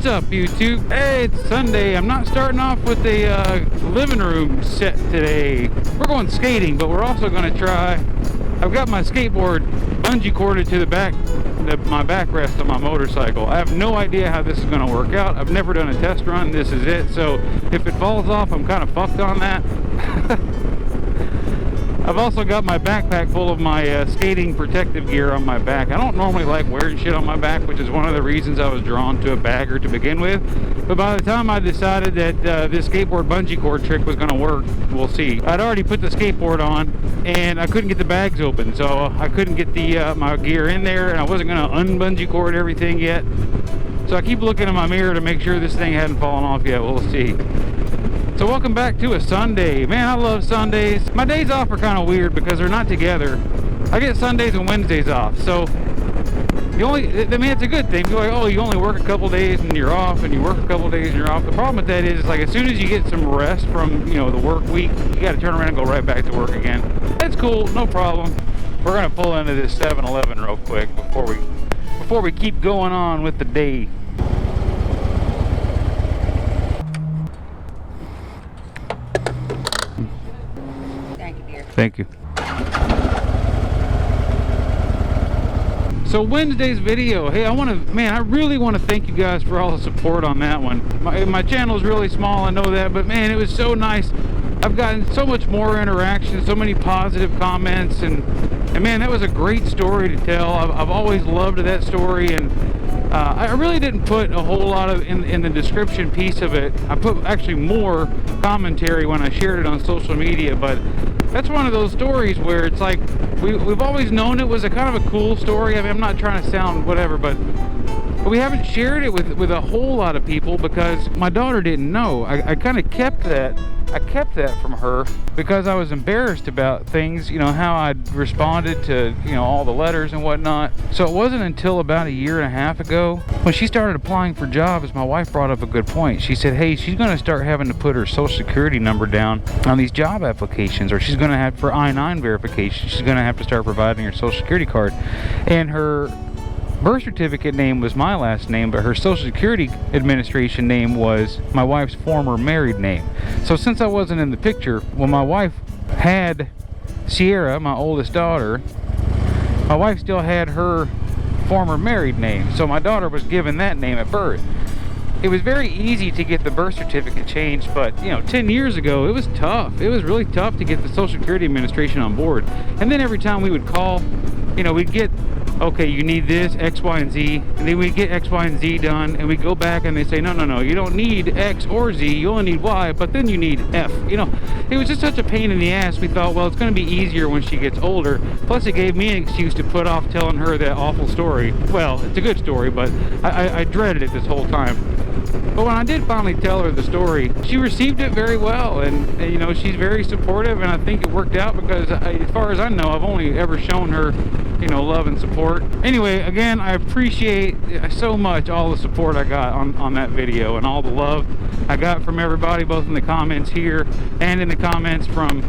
up, YouTube? Hey, it's Sunday. I'm not starting off with a living room set today. We're going skating, but we're also going to try. I've got my skateboard bungee corded to the back, my backrest of my motorcycle. I have no idea how this is going to work out. I've never done a test run. This is it. So if it falls off, I'm kind of fucked on that. I've also got my backpack full of my skating protective gear on my back. I don't normally like wearing shit on my back, which is one of the reasons I was drawn to a bagger to begin with. But by the time I decided that this skateboard bungee cord trick was going to work, we'll see. I'd already put the skateboard on, and I couldn't get the bags open, so I couldn't get the my gear in there, and I wasn't going to un-bungee cord everything yet. So I keep looking in my mirror to make sure this thing hadn't fallen off yet. We'll see. So welcome back to a Sunday. Man, I love Sundays. My days off are kind of weird because they're not together. I get Sundays and Wednesdays off. So it's a good thing. You're like, oh, you only work a couple days and you're off, and you work a couple days and you're off. The problem with that is like as soon as you get some rest from, the work week, you got to turn around and go right back to work again. That's cool, no problem. We're gonna pull into this 7-Eleven real quick before we keep going on with the day. Thank you. So Wednesday's video, hey, I really want to thank you guys for all the support on that one. My channel is really small, I know that, but man, it was so nice. I've gotten so much more interaction, so many positive comments, and man, that was a great story to tell. I've always loved that story, and I really didn't put a whole lot of in the description piece of it. I put actually more commentary when I shared it on social media, but that's one of those stories where it's like we've always known it was a kind of a cool story. I mean, I'm not trying to sound whatever, but we haven't shared it with a whole lot of people because my daughter didn't know. I kind of kept that. I kept that from her because I was embarrassed about things, how I'd responded to, all the letters and whatnot. So it wasn't until about a year and a half ago when she started applying for jobs, my wife brought up a good point. She said, hey, she's going to start having to put her social security number down on these job applications, or she's going to have, for I-9 verification, she's going to have to start providing her social security card. And her birth certificate name was my last name, but her Social Security Administration name was my wife's former married name. So since I wasn't in the picture, when my wife had Sierra, my oldest daughter, my wife still had her former married name. So my daughter was given that name at birth. It was very easy to get the birth certificate changed, but 10 years ago, it was tough. It was really tough to get the Social Security Administration on board. And then every time we would call, we'd get, okay, you need this, X, Y, and Z, and then we get X, Y, and Z done, and we go back and they say, no, you don't need X or Z, you only need Y, but then you need F. It was just such a pain in the ass. We thought, well, it's going to be easier when she gets older. Plus, it gave me an excuse to put off telling her that awful story. Well, it's a good story, but I dreaded it this whole time. But when I did finally tell her the story, she received it very well, and she's very supportive, and I think it worked out because as far as I know, I've only ever shown her love and support. Anyway, again, I appreciate so much all the support I got on that video, and all the love I got from everybody, both in the comments here and in the comments from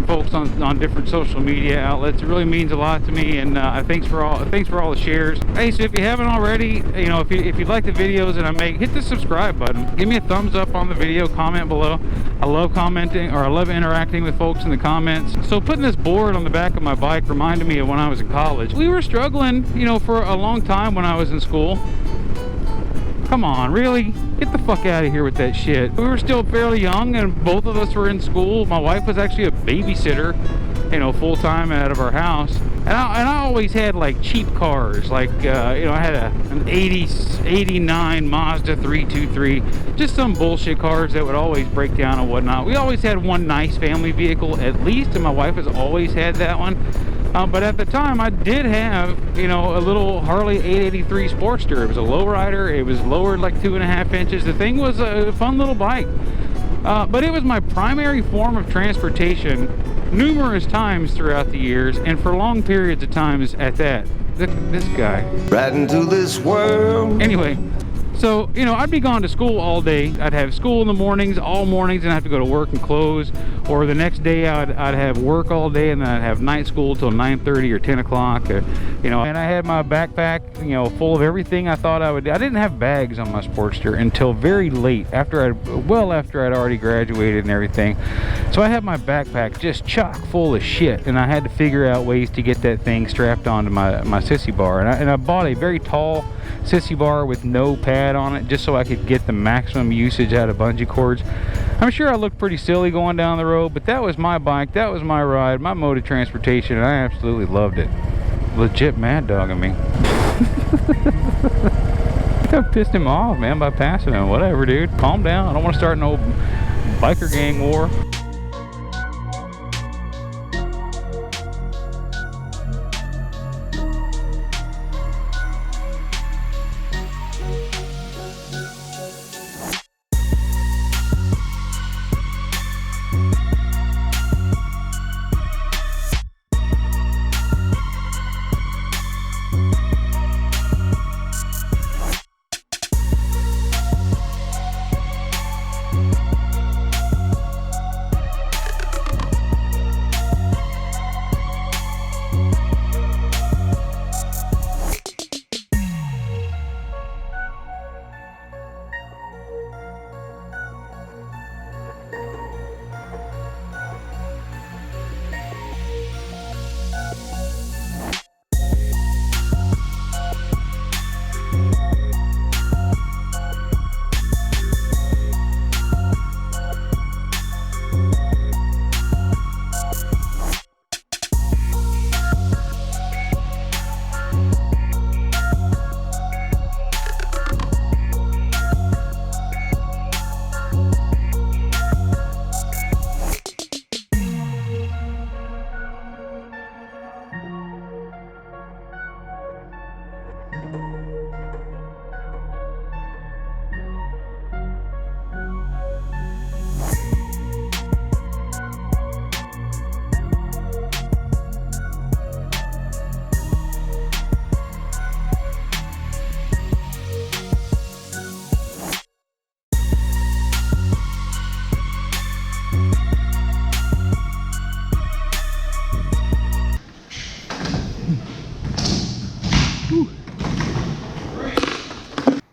folks on different social media outlets. It really means a lot to me, and thanks for all the shares. Hey, so if you haven't already, if you like the videos that I make, hit the subscribe button. Give me a thumbs up on the video, comment below. I love commenting, or I love interacting with folks in the comments. So putting this board on the back of my bike reminded me of when I was in college. We were struggling, for a long time when I was in school. Come on, really? Get the fuck out of here with that shit. We were still fairly young, and both of us were in school. My wife was actually a babysitter, full-time out of our house. And I always had, like, cheap cars. Like, I had an 89 Mazda 323. Just some bullshit cars that would always break down and whatnot. We always had one nice family vehicle, at least, and my wife has always had that one. But at the time, I did have, a little Harley 883 Sportster. It was a lowrider. It was lowered like 2.5 inches. The thing was a fun little bike. But it was my primary form of transportation numerous times throughout the years, and for long periods of times at that. This guy. Right into this world. Anyway. So, I'd be gone to school all day. I'd have school in the mornings, all mornings, and I have to go to work and close. or the next day I'd have work all day, and then I'd have night school till 9:30 or 10 o'clock, you know. And I had my backpack, you know, full of everything I thought I would. I didn't have bags on my Sportster until very late, after I'd already graduated and everything. So I had my backpack just chock full of shit, and I had to figure out ways to get that thing strapped onto my sissy bar. And I bought a very tall sissy bar with no pad on it, just so I could get the maximum usage out of bungee cords. I'm sure I looked pretty silly going down the road, but that was my bike, that was my ride, my mode of transportation, and I absolutely loved it. Legit mad dogging me. I pissed him off, man, by passing him. Whatever, dude. Calm down. I don't want to start an old biker gang war.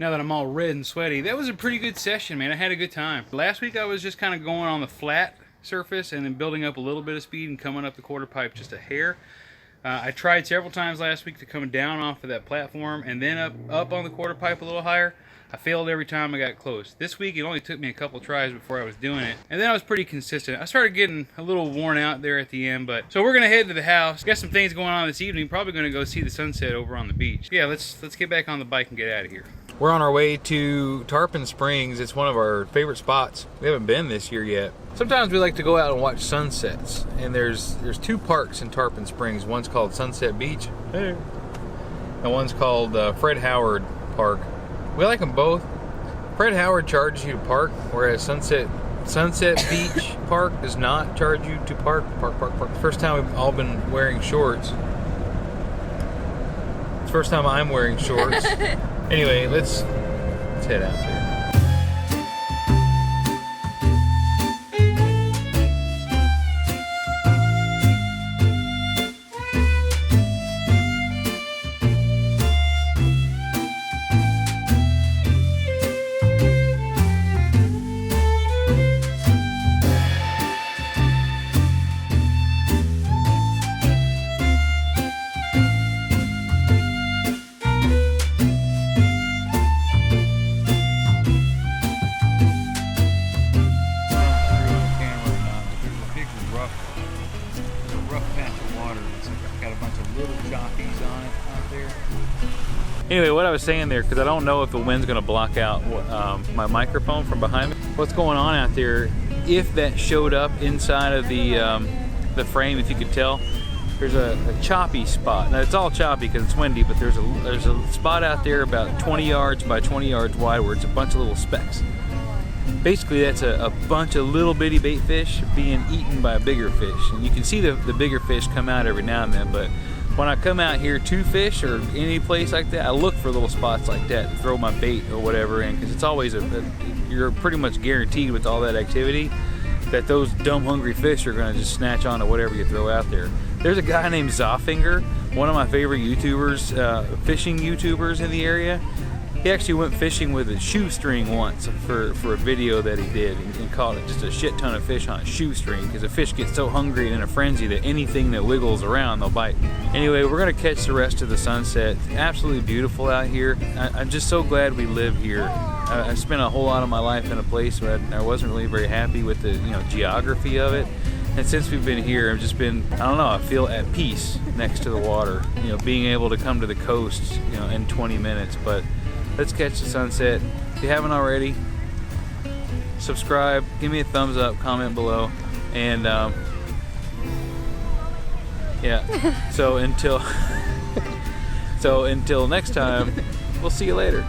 Now that I'm all red and sweaty, that was a pretty good session, man. I had a good time. Last week I was just kind of going on the flat surface and then building up a little bit of speed and coming up the quarter pipe just a hair. I tried several times last week to come down off of that platform and then up on the quarter pipe a little higher. I failed every time I got close. This week it only took me a couple tries before I was doing it, and then I was pretty consistent. I started getting a little worn out there at the end, but so we're gonna head to the house. Got some things going on this evening. Probably gonna go see the sunset over on the beach. Yeah, let's get back on the bike and get out of here. We're on our way to Tarpon Springs. It's one of our favorite spots. We haven't been this year yet. Sometimes we like to go out and watch sunsets, and there's two parks in Tarpon Springs. One's called Sunset Beach, and one's called Fred Howard Park. We like them both. Fred Howard charges you to park, whereas Sunset Beach Park does not charge you to park. First time we've all been wearing shorts. It's the first time I'm wearing shorts. Anyway, let's head out there. Anyway, what I was saying there, because I don't know if the wind's going to block out my microphone from behind me. What's going on out there, if that showed up inside of the frame, if you could tell, there's a choppy spot. Now it's all choppy because it's windy, but there's a spot out there about 20 yards by 20 yards wide where it's a bunch of little specks. Basically that's a bunch of little bitty bait fish being eaten by a bigger fish. And you can see the bigger fish come out every now and then, but when I come out here to fish or any place like that, I look for little spots like that to throw my bait or whatever in, because it's always you're pretty much guaranteed with all that activity that those dumb hungry fish are gonna just snatch onto whatever you throw out there. There's a guy named Zoffinger, one of my favorite YouTubers, fishing YouTubers in the area. He actually went fishing with a shoestring once for a video that he did, and caught just a shit ton of fish on a shoestring, because the fish get so hungry and in a frenzy that anything that wiggles around they'll bite. Anyway, we're gonna catch the rest of the sunset. It's absolutely beautiful out here. I'm just so glad we live here. I spent a whole lot of my life in a place where I wasn't really very happy with the geography of it. And since we've been here, I've just been, I don't know, I feel at peace next to the water. Being able to come to the coast, in 20 minutes. But let's catch the sunset. If you haven't already, subscribe, give me a thumbs up, comment below, and yeah. So until next time, we'll see you later.